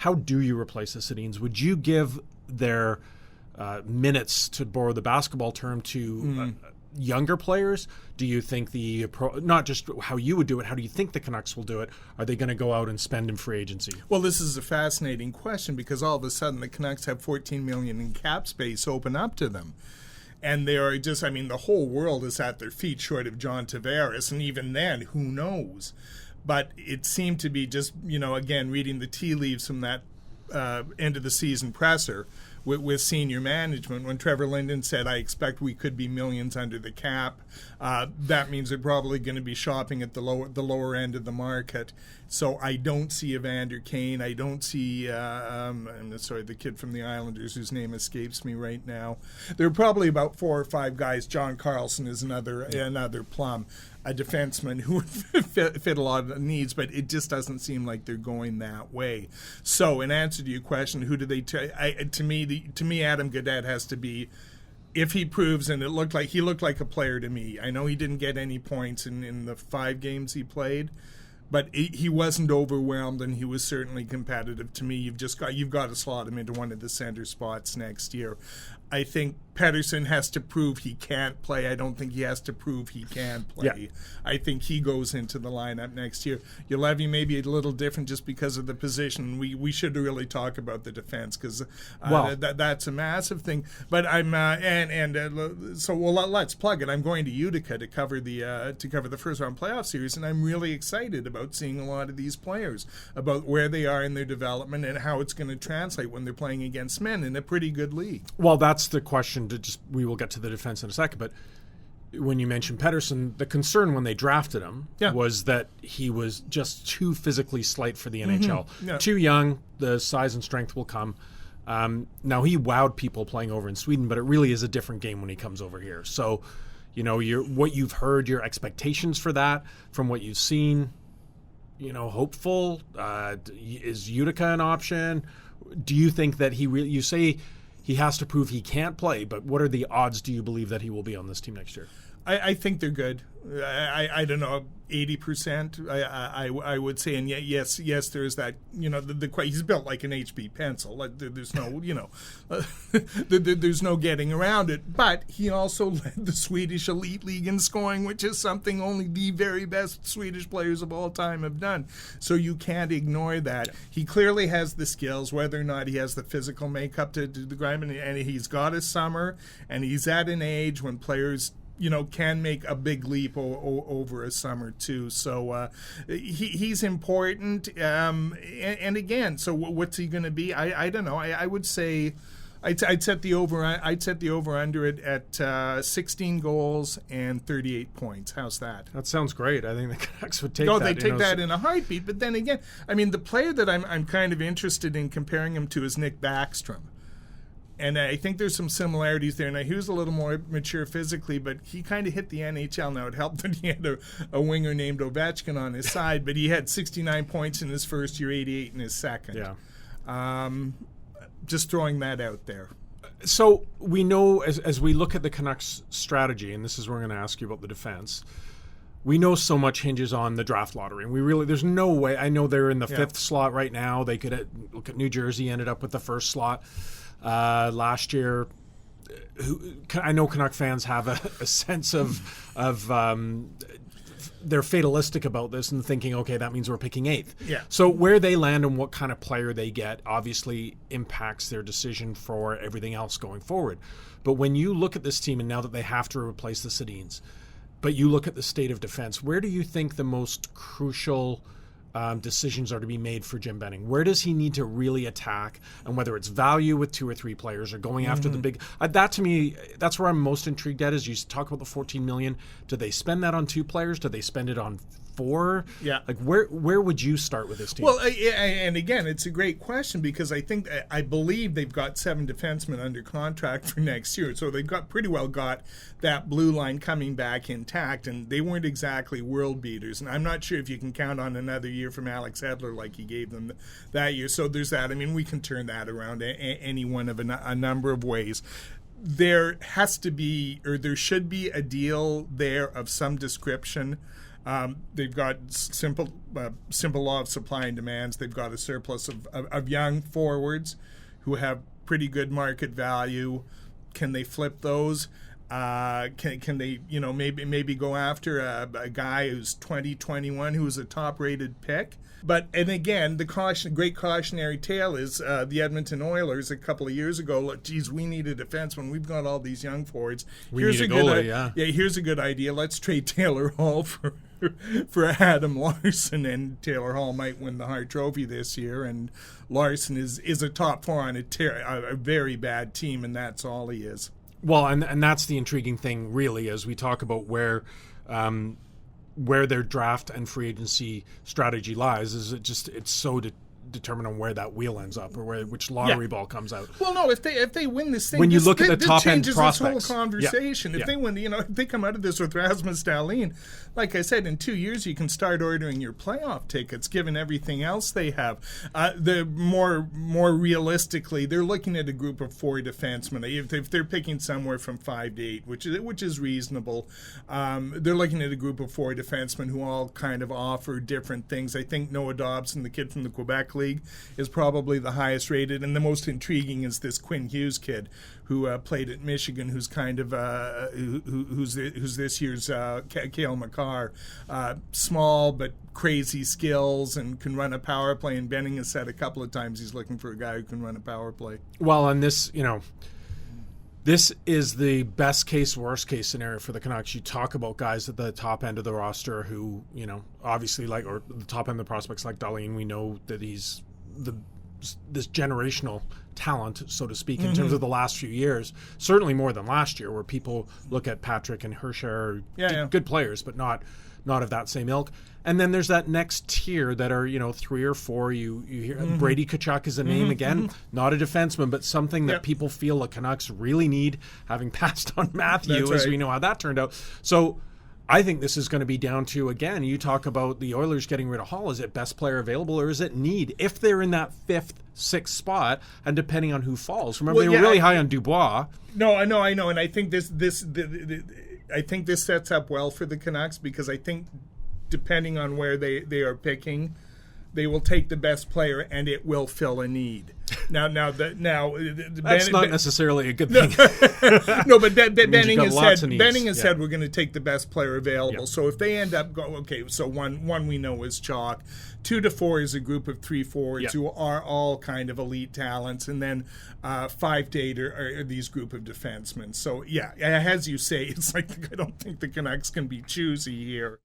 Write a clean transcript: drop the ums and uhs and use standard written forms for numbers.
how do you replace the Sedins? Would you give their minutes, to borrow the basketball term, to younger players? Do you think not just how you would do it, how do you think the Canucks will do it? Are they going to go out and spend in free agency? Well, this is a fascinating question because all of a sudden the Canucks have $14 million in cap space open up to them. And they are just, the whole world is at their feet short of John Tavares. And even then, who knows? But it seemed to be just, again, reading the tea leaves from that end of the season presser with senior management, when Trevor Linden said, I expect we could be millions under the cap. That means they're probably going to be shopping at the lower end of the market. So I don't see Evander Kane. I don't see, the kid from the Islanders whose name escapes me right now. There are probably about 4 or 5 guys. John Carlson is another plum, a defenseman who would fit a lot of needs, but it just doesn't seem like they're going that way. So in answer to your question, who do they to me, Adam Gaudette has to be, if he proves, and he looked like a player to me. I know he didn't get any points in the 5 games he played, but he wasn't overwhelmed, and he was certainly competitive. To me, you've got to slot him into one of the center spots next year. I think Petterssen has to prove he can't play. I don't think he has to prove he can play. Yeah. I think he goes into the lineup next year. Juolevi may be a little different just because of the position. We should really talk about the defense because that's a massive thing. But let's plug it. I'm going to Utica to cover the first round playoff series, and I'm really excited about seeing a lot of these players, about where they are in their development and how it's going to translate when they're playing against men in a pretty good league. Well, that's the question. We will get to the defense in a second, but when you mentioned Petterssen, the concern when they drafted him was that he was just too physically slight for the NHL. Yeah. Too young, the size and strength will come. Now, he wowed people playing over in Sweden, but it really is a different game when he comes over here. So, what you've heard, your expectations for that, from what you've seen, hopeful? Is Utica an option? Do you think that you say he has to prove he can't play, but what are the odds, do you believe, that he will be on this team next year? I think they're good. I don't know, 80%. I would say, and yet yes, there's that. He's built like an HB pencil. Like there's no, there's no getting around it. But he also led the Swedish Elite League in scoring, which is something only the very best Swedish players of all time have done. So you can't ignore that. He clearly has the skills, whether or not he has the physical makeup to do the grind, and he's got a summer, and he's at an age when players can make a big leap over a summer too. So he's important. And again, so what's he going to be? I don't know. I would say I'd set the over. I'd set the over under it at 16 goals and 38 points. How's that? That sounds great. I think the Canucks would take that. No, they take that in a heartbeat. But then again, the player that I'm kind of interested in comparing him to is Nick Backstrom. And I think there's some similarities there. Now, he was a little more mature physically, but he kind of hit the NHL. Now, it helped that he had a winger named Ovechkin on his side, but he had 69 points in his first year, 88 in his second. Yeah. Just throwing that out there. So we know, as we look at the Canucks strategy, and this is where we're going to ask you about the defense, we know so much hinges on the draft lottery. And there's no way. I know they're in the 5th slot right now. They could look at New Jersey, ended up with the 1st slot. Last year, I know Canuck fans have a sense of they're fatalistic about this and thinking, okay, that means we're picking 8th. Yeah. So where they land and what kind of player they get obviously impacts their decision for everything else going forward. But when you look at this team, and now that they have to replace the Sedins, but you look at the state of defense, where do you think the most crucial decisions are to be made for Jim Benning? Where does he need to really attack, and whether it's value with 2 or 3 players or going after the big that, to me, that's where I'm most intrigued at. Is you talk about the $14 million. Do they spend that on 2 players? Do they spend it on 4? Yeah. Like where would you start with this team? Well, and again, it's a great question because I believe they've got 7 defensemen under contract for next year, so they've pretty well got that blue line coming back intact, and they weren't exactly world beaters. And I'm not sure if you can count on another year from Alex Edler like he gave them that year. So there's that. We can turn that around any one of a number of ways. There has to be, or there should be, a deal there of some description They've got simple law of supply and demands. They've got a surplus of young forwards who have pretty good market value. Can they flip those? Can they, maybe go after a guy who's 20, 21, who's a top-rated pick? And again, the great cautionary tale is the Edmonton Oilers a couple of years ago. Look, geez, we need a defenseman. We've got all these young forwards. Here's a goalie, yeah. Here's a good idea. Let's trade Taylor Hall for Adam Larson, and Taylor Hall might win the Hart Trophy this year. And Larson is a top four on a very bad team, and that's all he is. Well, and that's the intriguing thing, really, as we talk about where their draft and free agency strategy lies. Is it's so determined on where that wheel ends up, or which lottery ball comes out. Well, no, if they win this thing, when you look at the top end prospects, this whole conversation. If they win, if they come out of this with Rasmus Dahlin, like I said, in 2 years you can start ordering your playoff tickets, given everything else they have. The more realistically, they're looking at a group of 4 defensemen. If they're picking somewhere from 5 to 8, which is reasonable, they're looking at a group of 4 defensemen who all kind of offer different things. I think Noah Dobson, the kid from the Quebec League, is probably the highest rated, and the most intriguing is this Quinn Hughes kid who played at Michigan, who's kind of who's this year's Cale Makar. Small but crazy skills and can run a power play, and Benning has said a couple of times he's looking for a guy who can run a power play. Well, and this is the best case, worst case scenario for the Canucks. You talk about guys at the top end of the roster who, obviously or the top end of the prospects like Dahlin, we know that he's this generational talent, so to speak, in terms of the last few years. Certainly more than last year, where people look at Patrick and Herscher, good players, but not of that same ilk. And then there's that next tier that are, 3 or 4. You hear Brady Tkachuk is a name again, not a defenseman, but something that people feel the Canucks really need, having passed on Matthew, as we know how that turned out. So I think this is going to be down to, again, you talk about the Oilers getting rid of Hall. Is it best player available, or is it need? If they're in that 5th, 6th spot, and depending on who falls. Remember, they were really high on Dubois. No, I know, and I think this sets up well for the Canucks, because I think depending on where they are picking, they will take the best player, and it will fill a need. That's not necessarily a good thing. No, but Benning has said we're going to take the best player available. Yep. So if they end up so one we know is chalk. 2 to 4 is a group of 3 forwards who are all kind of elite talents, and then 5 to 8 are these group of defensemen. So as you say, it's like I don't think the Canucks can be choosy here.